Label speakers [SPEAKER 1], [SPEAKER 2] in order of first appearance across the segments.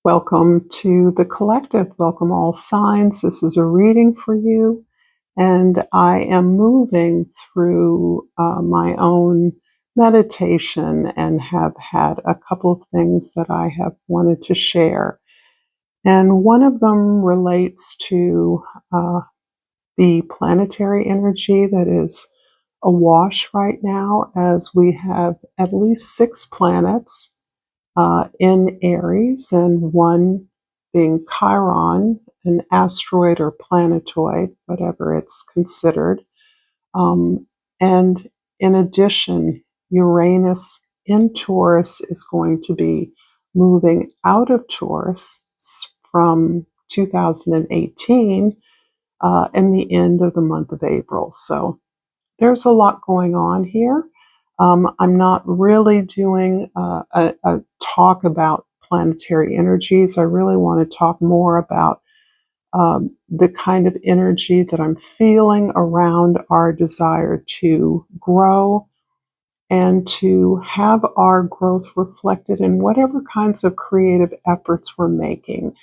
[SPEAKER 1] Welcome to the collective. Welcome all signs. This is a reading for you, and I am moving through my own meditation and have had a couple of things that I have wanted to share. And one of them relates to the planetary energy that is awash right now, as we have at least 6 planets in Aries, and one being Chiron, an asteroid or planetoid, whatever it's considered. And in addition, Uranus in Taurus is going to be moving out of Taurus from 2018 in the end of the month of April. So there's a lot going on here. I'm not really doing a talk about planetary energies. I really want to talk more about the kind of energy that I'm feeling around our desire to grow and to have our growth reflected in whatever kinds of creative efforts we're making.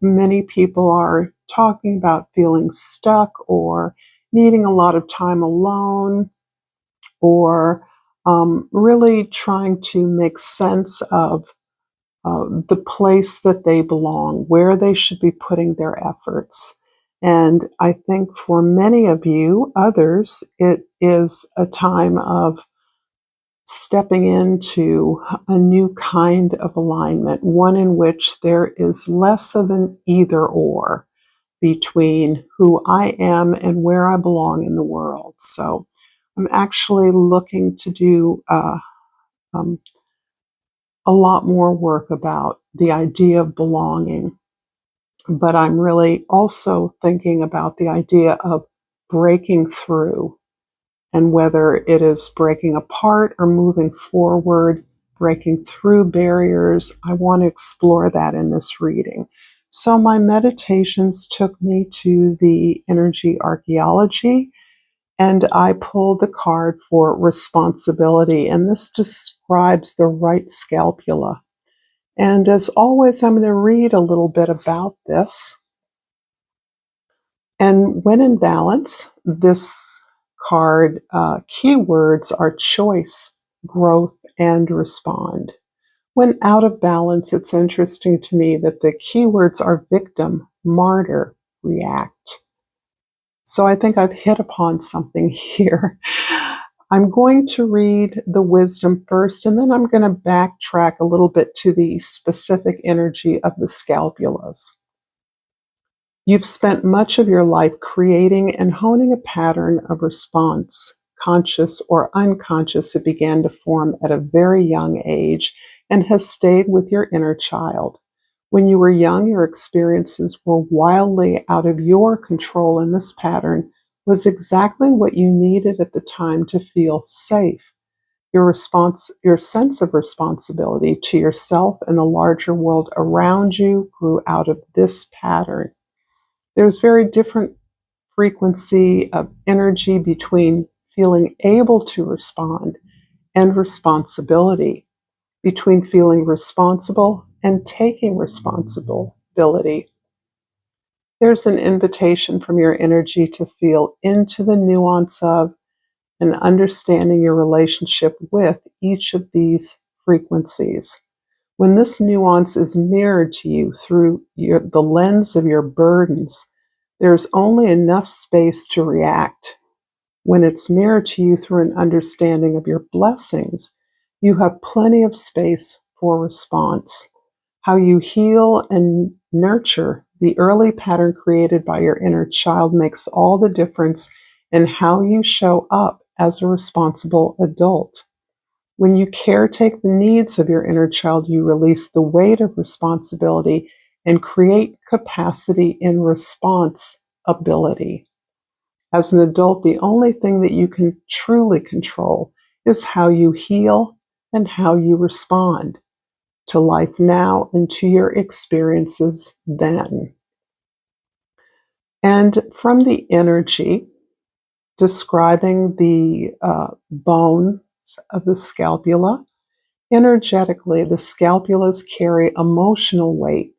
[SPEAKER 1] Many people are talking about feeling stuck or needing a lot of time alone, or really trying to make sense of the place that they belong, where they should be putting their efforts. And I think for many of you, others, it is a time of stepping into a new kind of alignment, one in which there is less of an either or between who I am and where I belong in the world. So I'm actually looking to do um, a lot more work about the idea of belonging, but I'm really also thinking about the idea of breaking through, and whether it is breaking apart or moving forward, breaking through barriers. I want to explore that in this reading. So my meditations took me to the energy archaeology, and I pulled the card for responsibility, and this describes the right scapula. And as always, I'm going to read a little bit about this. And when in balance, this card keywords are choice, growth, and respond. When out of balance, it's interesting to me that the keywords are victim, martyr, react. So I think I've hit upon something here. I'm going to read the wisdom first, and then I'm going to backtrack a little bit to the specific energy of the scapulas. You've spent much of your life creating and honing a pattern of response, conscious or unconscious. It began to form at a very young age and has stayed with your inner child. When you were young, your experiences were wildly out of your control, and this pattern was exactly what you needed at the time to feel safe. Your sense of responsibility to yourself and the larger world around you grew out of this pattern. There's very different frequency of energy between feeling able to respond and responsibility, between feeling responsible and taking responsibility. There's an invitation from your energy to feel into the nuance of and understanding your relationship with each of these frequencies. When this nuance is mirrored to you through the lens of your burdens, there's only enough space to react. When it's mirrored to you through an understanding of your blessings, you have plenty of space for response. How you heal and nurture the early pattern created by your inner child makes all the difference in how you show up as a responsible adult. When you caretake the needs of your inner child, you release the weight of responsibility and create capacity in response ability. As an adult, the only thing that you can truly control is how you heal and how you respond to life now and to your experiences then. And from the energy describing the bone of the scapula, energetically, the scapulas carry emotional weight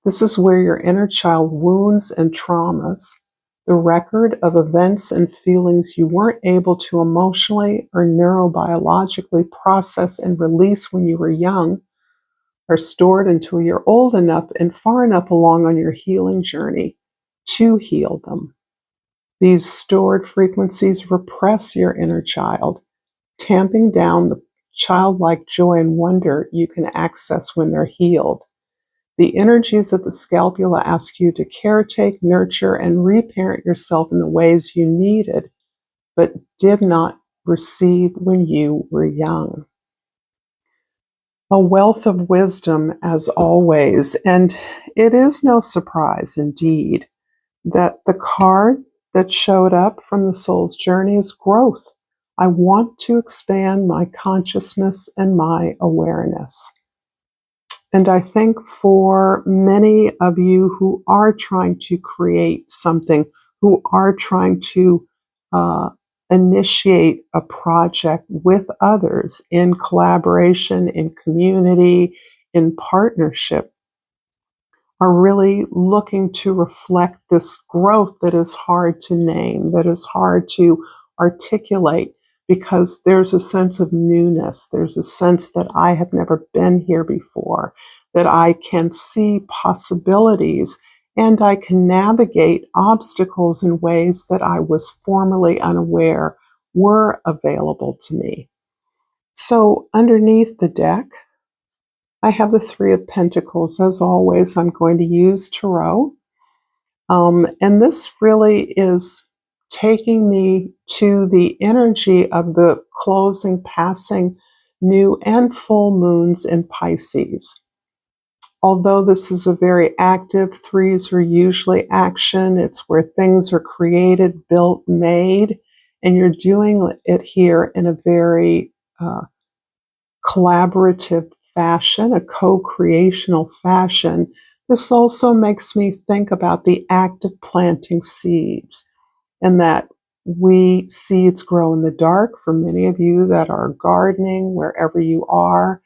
[SPEAKER 1] This is where your inner child wounds and traumas, the record of events and feelings you weren't able to emotionally or neurobiologically process and release when you were young, are stored until you're old enough and far enough along on your healing journey to heal them. These stored frequencies repress your inner child, tamping down the childlike joy and wonder you can access when they're healed. The energies of the scalpula ask you to caretake, nurture, and reparent yourself in the ways you needed, but did not receive when you were young. A wealth of wisdom, as always, and it is no surprise, indeed, that the card that showed up from the soul's journey is growth. I want to expand my consciousness and my awareness. And I think for many of you who are trying to create something, who are trying to uh, initiate a project with others in collaboration, in community, in partnership, are really looking to reflect this growth that is hard to name, that is hard to articulate, because there's a sense of newness. There's a sense that I have never been here before, that I can see possibilities and I can navigate obstacles in ways that I was formerly unaware were available to me. So underneath the deck, I have the Three of Pentacles. As always, I'm going to use Tarot. And this really is taking me to the energy of the closing, passing, new and full moons in Pisces. Although this is a very active, threes are usually action. It's where things are created, built, made, and you're doing it here in a very collaborative fashion, a co-creational fashion. This also makes me think about the act of planting seeds, and that seeds grow in the dark. For many of you that are gardening, wherever you are,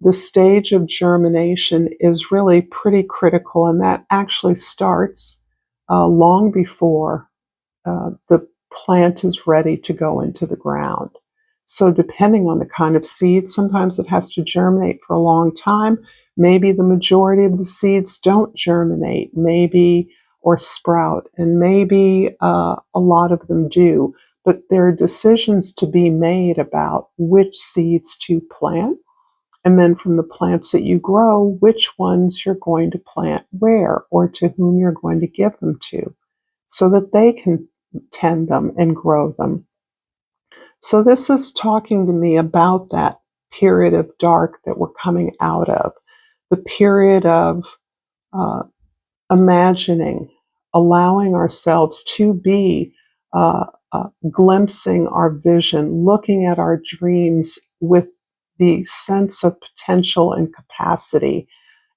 [SPEAKER 1] the stage of germination is really pretty critical, and that actually starts long before the plant is ready to go into the ground. So depending on the kind of seed, sometimes it has to germinate for a long time. Maybe the majority of the seeds don't germinate, maybe, or sprout, and maybe a lot of them do. But there are decisions to be made about which seeds to plant. And then from the plants that you grow, which ones you're going to plant where, or to whom you're going to give them to, so that they can tend them and grow them. So this is talking to me about that period of dark that we're coming out of, the period of uh, imagining, allowing ourselves to be glimpsing our vision, looking at our dreams with the sense of potential and capacity,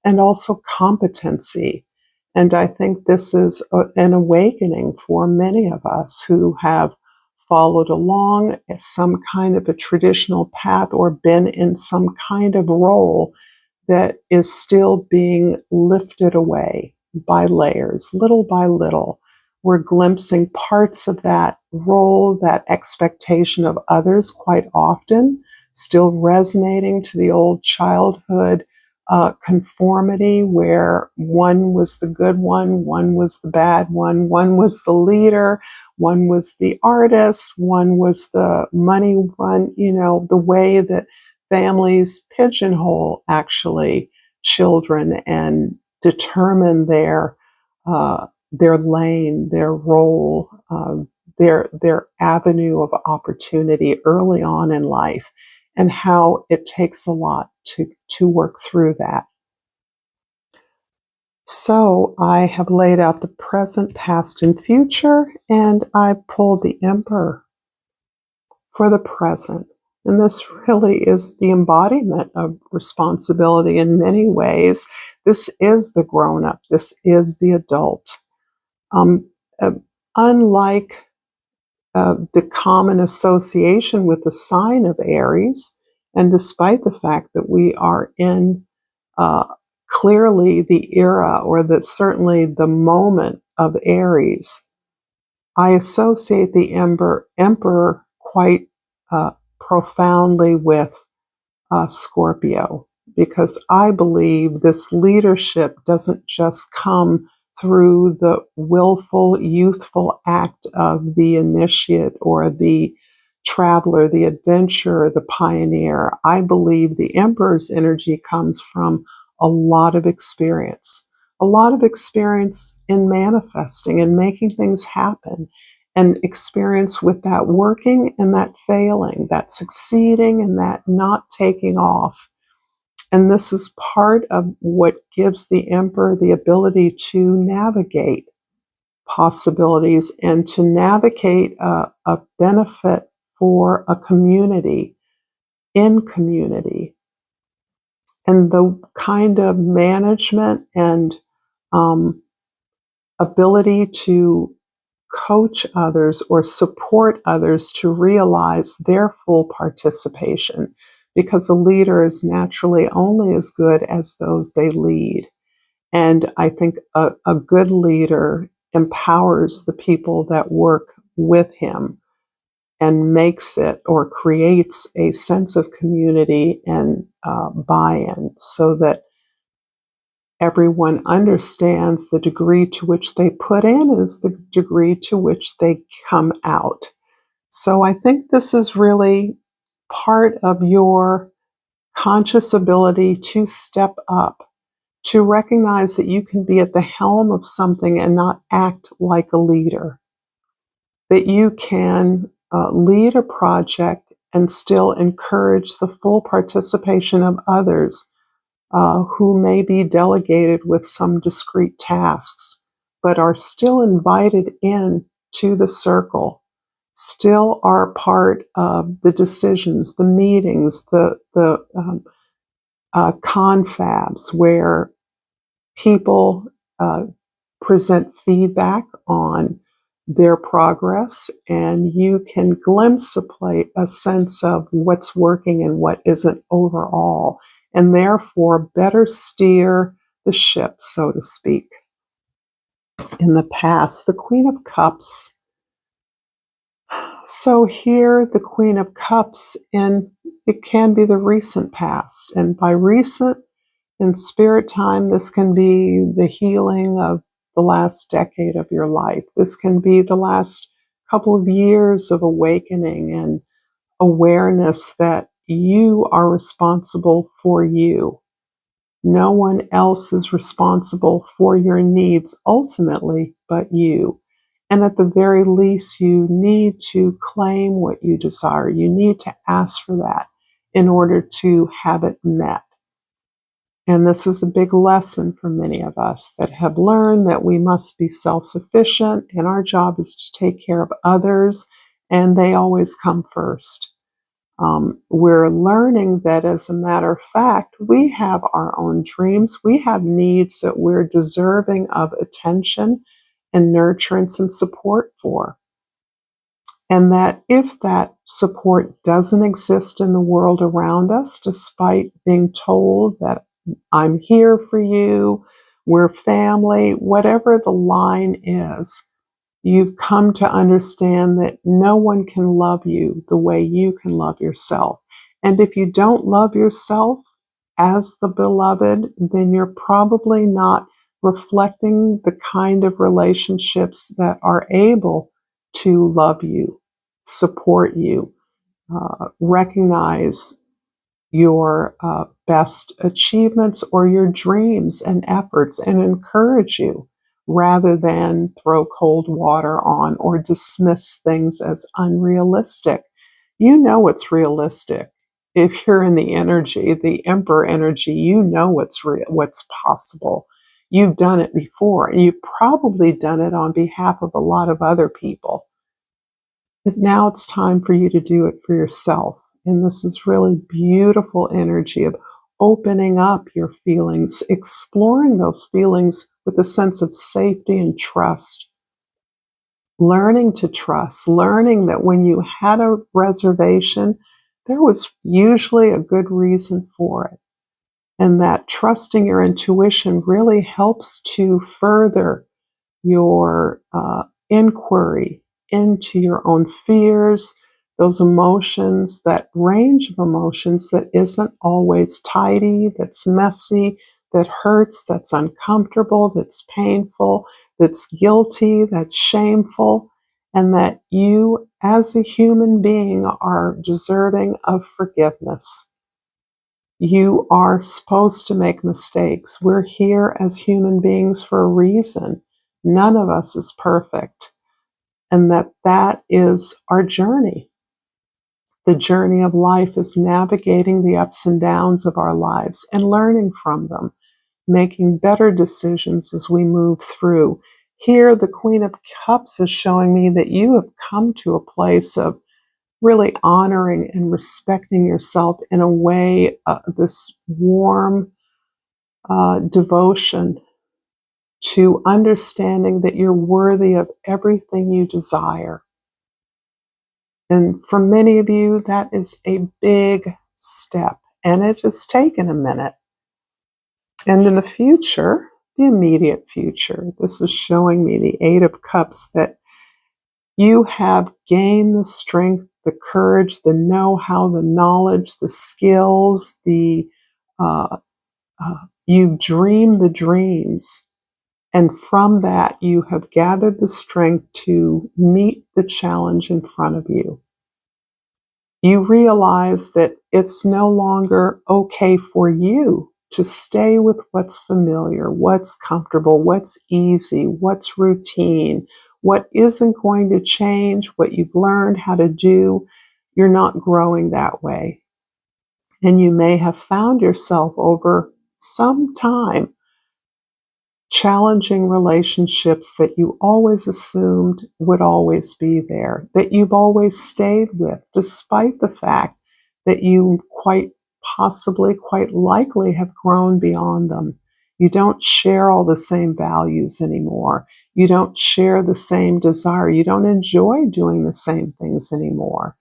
[SPEAKER 1] and also competency. And I think this is an awakening for many of us who have followed along some kind of a traditional path or been in some kind of role that is still being lifted away by layers, little by little. We're glimpsing parts of that role, that expectation of others quite often, still resonating to the old childhood conformity where one was the good one was the bad one was the leader, one was the artist, one was the money one, the way that families pigeonhole actually children and determine their lane, their role, their avenue of opportunity early on in life, and how it takes a lot to work through that. So I have laid out the present, past, and future, and I pulled the Emperor for the present. And this really is the embodiment of responsibility in many ways. This is the grown up, this is the adult. Um, uh, Unlike the common association with the sign of Aries, and despite the fact that we are in clearly the era, or certainly the moment of Aries, I associate the emperor quite profoundly with Scorpio, because I believe this leadership doesn't just come through the willful, youthful act of the initiate or the traveler, the adventurer, the pioneer. I believe the emperor's energy comes from a lot of experience in manifesting and making things happen, and experience with that working and that failing, that succeeding and that not taking off. And this is part of what gives the emperor the ability to navigate possibilities and to navigate a benefit for a community, in community. And the kind of management and um, ability to coach others or support others to realize their full participation, because a leader is naturally only as good as those they lead. And I think a good leader empowers the people that work with him and makes it, or creates, a sense of community and buy-in, so that everyone understands the degree to which they put in is the degree to which they come out. So I think this is really part of your conscious ability to step up, to recognize that you can be at the helm of something and not act like a leader, that you can lead a project and still encourage the full participation of others who may be delegated with some discrete tasks, but are still invited in to the circle, still are part of the decisions, the meetings, the confabs where people present feedback on their progress, and you can glimpse a sense of what's working and what isn't overall, and therefore better steer the ship, so to speak. In the past, the Queen of Cups. So here, the Queen of Cups, and it can be the recent past. And by recent, in spirit time, this can be the healing of the last decade of your life. This can be the last couple of years of awakening and awareness that you are responsible for you. No one else is responsible for your needs ultimately but you. And at the very least, you need to claim what you desire. You need to ask for that in order to have it met. And this is a big lesson for many of us that have learned that we must be self-sufficient, and our job is to take care of others, and they always come first. We're learning that, as a matter of fact, we have our own dreams. We have needs that we're deserving of attention and nurturance and support for. And that if that support doesn't exist in the world around us, despite being told that I'm here for you, we're family, whatever the line is, you've come to understand that no one can love you the way you can love yourself. And if you don't love yourself as the beloved, then you're probably not reflecting the kind of relationships that are able to love you, support you, recognize your best achievements or your dreams and efforts, and encourage you, rather than throw cold water on or dismiss things as unrealistic. You know what's realistic. If you're in the energy, the emperor energy, you know what's possible. You've done it before, and you've probably done it on behalf of a lot of other people. But now it's time for you to do it for yourself. And this is really beautiful energy of opening up your feelings, exploring those feelings with a sense of safety and trust, learning to trust, learning that when you had a reservation, there was usually a good reason for it. And that trusting your intuition really helps to further your inquiry into your own fears, those emotions, that range of emotions that isn't always tidy, that's messy, that hurts, that's uncomfortable, that's painful, that's guilty, that's shameful, and that you, as a human being, are deserving of forgiveness. You are supposed to make mistakes. We're here as human beings for a reason. None of us is perfect. And that is our journey. The journey of life is navigating the ups and downs of our lives and learning from them, making better decisions as we move through. Here, the Queen of Cups is showing me that you have come to a place of really honoring and respecting yourself in a way, this warm devotion to understanding that you're worthy of everything you desire. And for many of you, that is a big step, and it has taken a minute. And in the future, the immediate future, this is showing me the Eight of Cups, that you have gained the strength, the courage, the know-how, the knowledge, the skills, uh, you've dreamed the dreams. And from that, you have gathered the strength to meet the challenge in front of you. You realize that it's no longer okay for you to stay with what's familiar, what's comfortable, what's easy, what's routine, what isn't going to change, what you've learned how to do. You're not growing that way. And you may have found yourself over some time challenging relationships that you always assumed would always be there, that you've always stayed with, despite the fact that you quite possibly, quite likely have grown beyond them. You don't share all the same values anymore. You don't share the same desire. You don't enjoy doing the same things anymore.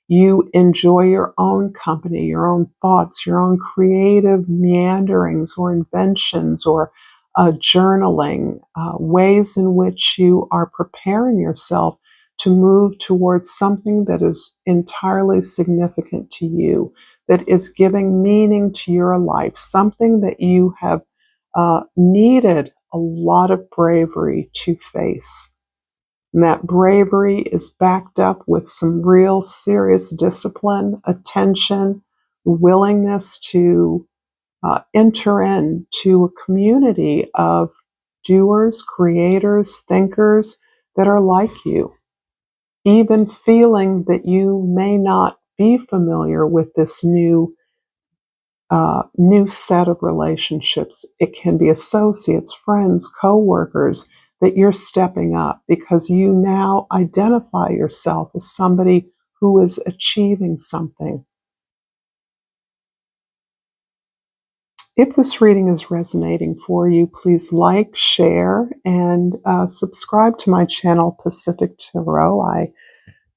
[SPEAKER 1] You enjoy your own company, your own thoughts, your own creative meanderings or inventions or journaling, ways in which you are preparing yourself to move towards something that is entirely significant to you, that is giving meaning to your life, something that you have needed a lot of bravery to face. And that bravery is backed up with some real serious discipline, attention, willingness to enter into a community of doers, creators, thinkers that are like you. Even feeling that you may not be familiar with this new set of relationships. It can be associates, friends, co-workers, that you're stepping up because you now identify yourself as somebody who is achieving something. If this reading is resonating for you, please like, share, and subscribe to my channel, Pacific Tarot. I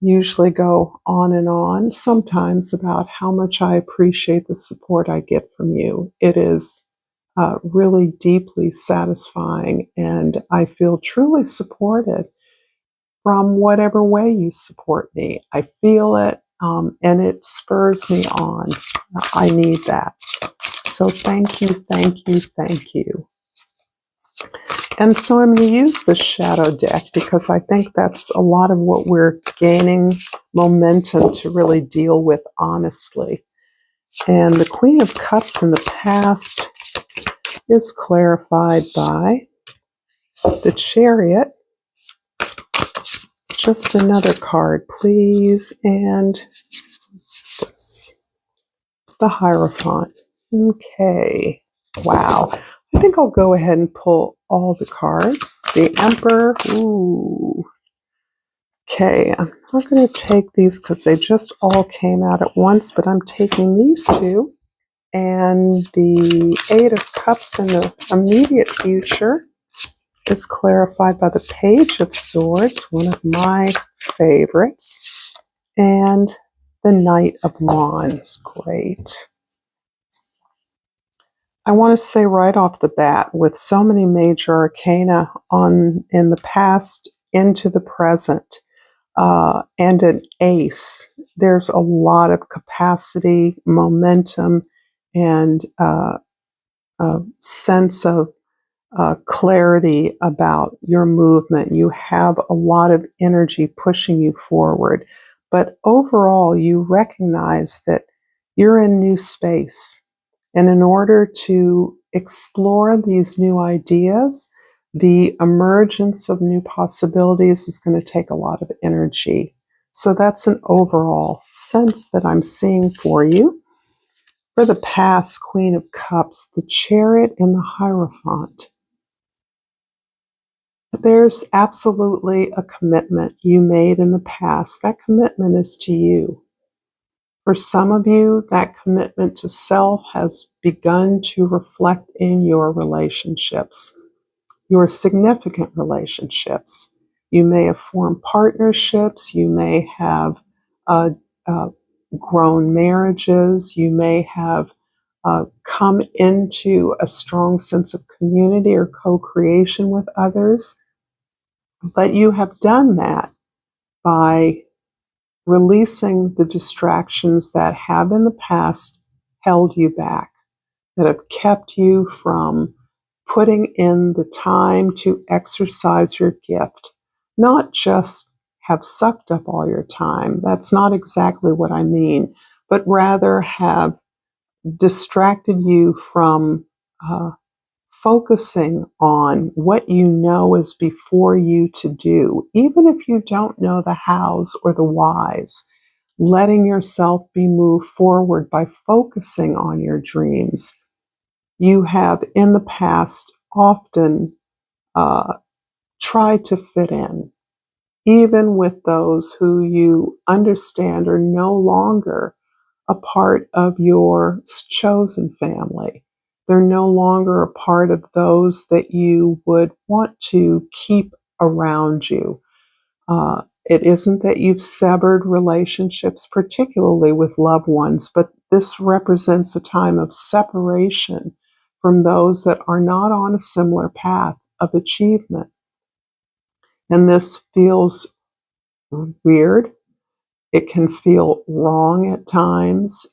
[SPEAKER 1] usually go on and on, sometimes about how much I appreciate the support I get from you. It is really deeply satisfying, and I feel truly supported from whatever way you support me. I feel it, and it spurs me on. I need that. So thank you, thank you, thank you. And so I'm going to use the shadow deck because I think that's a lot of what we're gaining momentum to really deal with honestly. And the Queen of Cups in the past is clarified by the Chariot. Just another card, please. And the Hierophant. Okay. Wow. I think I'll go ahead and pull all the cards. The Emperor. Ooh. Okay, I'm not going to take these because they just all came out at once, but I'm taking these two. And the Eight of Cups in the immediate future is clarified by the Page of Swords, one of my favorites. And the Knight of Wands. Great. I want to say right off the bat, with so many major arcana on in the past into the present, and an ace, there's a lot of capacity, momentum, and a sense of clarity about your movement. You have a lot of energy pushing you forward. But overall, you recognize that you're in new space. And in order to explore these new ideas, the emergence of new possibilities is going to take a lot of energy. So that's an overall sense that I'm seeing for you. For the past, Queen of Cups, the Chariot, and the Hierophant. There's absolutely a commitment you made in the past. That commitment is to you. For some of you, that commitment to self has begun to reflect in your relationships, your significant relationships. You may have formed partnerships, you may have uh, uh, grown marriages, you may have come into a strong sense of community or co creation with others. But you have done that by releasing the distractions that have in the past held you back, that have kept you from putting in the time to exercise your gift, not just have sucked up all your time. That's not exactly what I mean, but rather have distracted you from focusing on what you know is before you to do, even if you don't know the hows or the whys, letting yourself be moved forward by focusing on your dreams. You have in the past often uh, tried to fit in, even with those who you understand are no longer a part of your chosen family. They're no longer a part of those that you would want to keep around you. It isn't that you've severed relationships, particularly with loved ones, but this represents a time of separation from those that are not on a similar path of achievement. And this feels weird. It can feel wrong at times.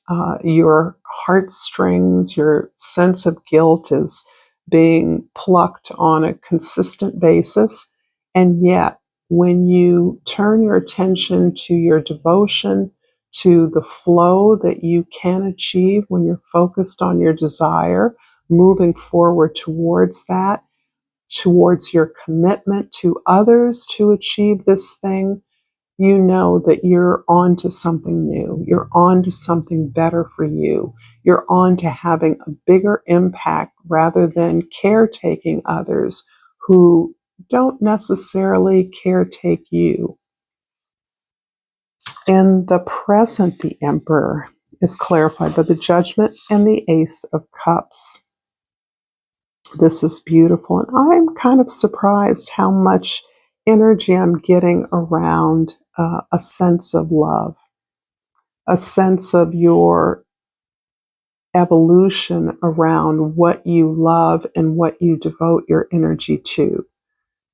[SPEAKER 1] Your heartstrings, your sense of guilt is being plucked on a consistent basis. And yet, when you turn your attention to your devotion, to the flow that you can achieve when you're focused on your desire, moving forward towards that, towards your commitment to others to achieve this thing, you know that you're on to something new. You're on to something better for you. You're on to having a bigger impact rather than caretaking others who don't necessarily caretake you. In the present, the Emperor is clarified by the Judgment and the Ace of Cups. This is beautiful, and I'm kind of surprised how much energy I'm getting around a sense of love, a sense of your evolution around what you love and what you devote your energy to.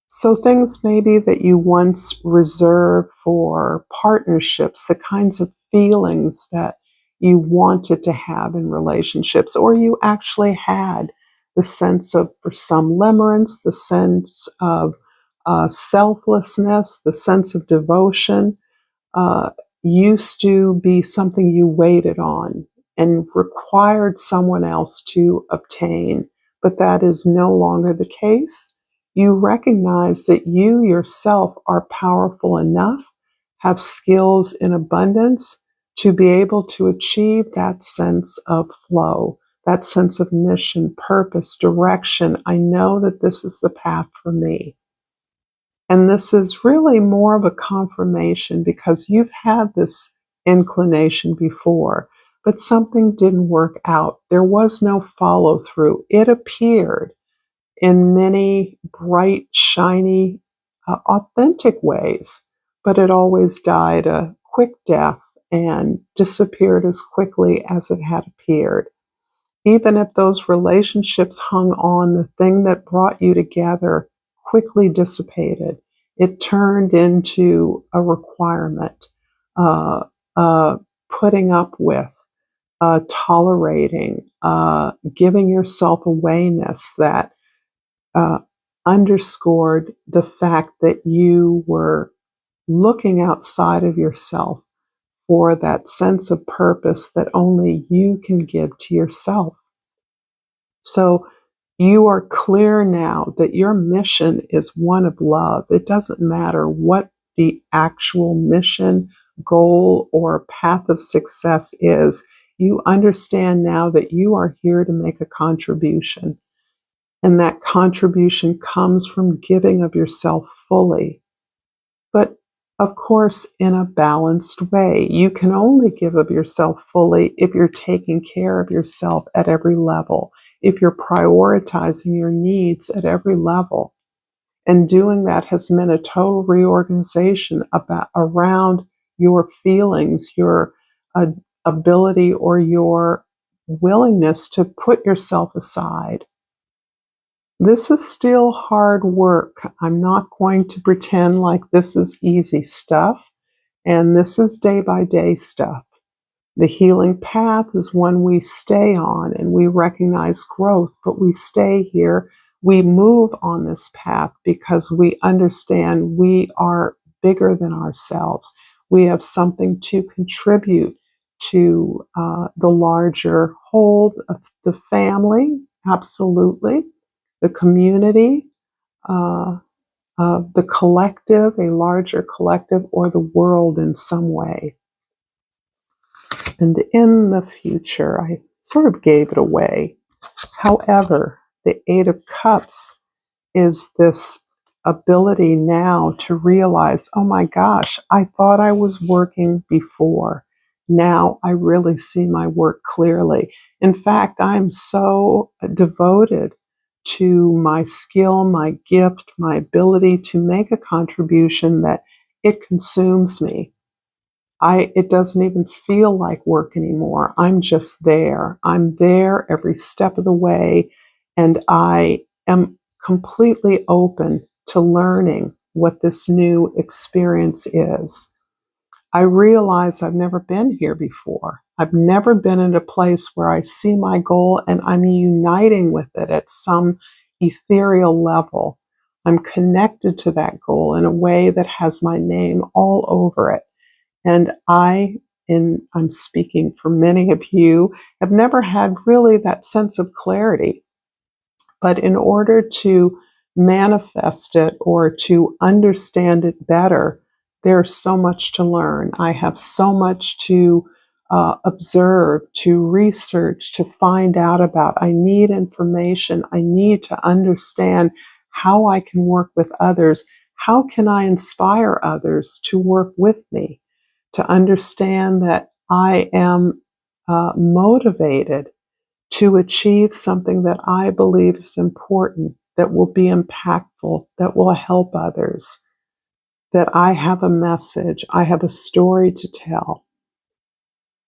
[SPEAKER 1] So, things maybe that you once reserved for partnerships, the kinds of feelings that you wanted to have in relationships, or you actually had the sense of, for some, limerence, the sense of selflessness, the sense of devotion, uh, used to be something you waited on and required someone else to obtain, but that is no longer the case. You recognize that you yourself are powerful enough, have skills in abundance to be able to achieve that sense of flow, that sense of mission, purpose, direction. I know that this is the path for me. And this is really more of a confirmation because you've had this inclination before, but something didn't work out. There was no follow through. It appeared in many bright, shiny, authentic ways, but it always died a quick death and disappeared as quickly as it had appeared. Even if those relationships hung on, the thing that brought you together quickly dissipated. It turned into a requirement, uh, putting up with, tolerating, giving yourself awayness that uh, underscored the fact that you were looking outside of yourself for that sense of purpose that only you can give to yourself. So you are clear now that your mission is one of love. It doesn't matter what the actual mission, goal, or path of success is. You understand now that you are here to make a contribution. And that contribution comes from giving of yourself fully. But of course, in a balanced way. You can only give of yourself fully if you're taking care of yourself at every level, if you're prioritizing your needs at every level. And doing that has meant a total reorganization around your feelings, your uh, ability, or your willingness to put yourself aside. This is still hard work. I'm not going to pretend like this is easy stuff, and this is day by day stuff. The healing path is one we stay on and we recognize growth, but we stay here. We move on this path because we understand we are bigger than ourselves. We have something to contribute to the larger whole of the family, absolutely, the community, uh, the collective, a larger collective, or the world in some way. And in the future, I sort of gave it away. However, the Eight of Cups is this ability now to realize, oh my gosh, I thought I was working before. Now I really see my work clearly. In fact, I'm so devoted to my skill, my gift, my ability to make a contribution that it consumes me. It doesn't even feel like work anymore. I'm just there. I'm there every step of the way, and I am completely open to learning what this new experience is. I realize I've never been here before. I've never been in a place where I see my goal and I'm uniting with it at some ethereal level. I'm connected to that goal in a way that has my name all over it. And I'm speaking for many of you, have never had really that sense of clarity. But in order to manifest it or to understand it better, there's so much to learn. I have so much to observe, to research, to find out about. I need information. I need to understand how I can work with others. How can I inspire others to work with me? To understand that I am motivated to achieve something that I believe is important, that will be impactful, that will help others, that I have a message, I have a story to tell.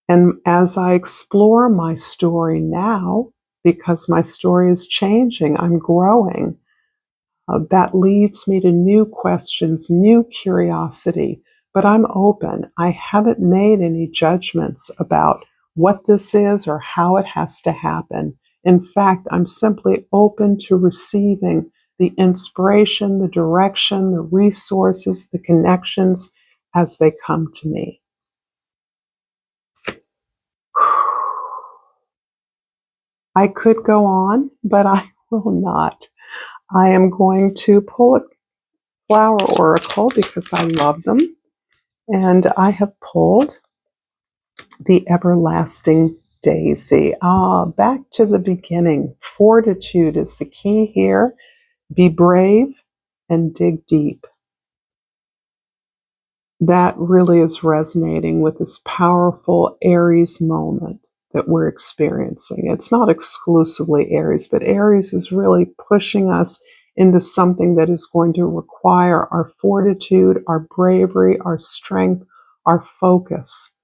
[SPEAKER 1] And as I explore my story now, because my story is changing, I'm growing, that leads me to new questions, new curiosity, but I'm open. I haven't made any judgments about what this is or how it has to happen. In fact, I'm simply open to receiving the inspiration, the direction, the resources, the connections as they come to me. I could go on, but I will not. I am going to pull a flower oracle because I love them. And I have pulled the everlasting daisy. Back to the beginning. Fortitude is the key here. Be brave and dig deep. That really is resonating with this powerful Aries moment that we're experiencing. It's not exclusively Aries, but Aries is really pushing us into something that is going to require our fortitude, our bravery, our strength, our focus.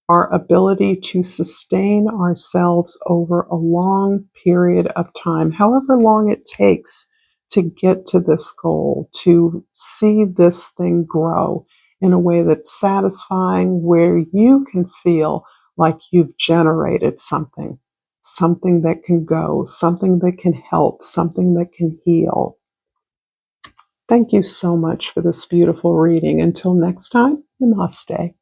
[SPEAKER 1] our ability to sustain ourselves over a long period of time, however long it takes to get to this goal, to see this thing grow in a way that's satisfying, where you can feel like you've generated something, something that can go, something that can help, something that can heal. Thank you so much for this beautiful reading. Until next time, namaste.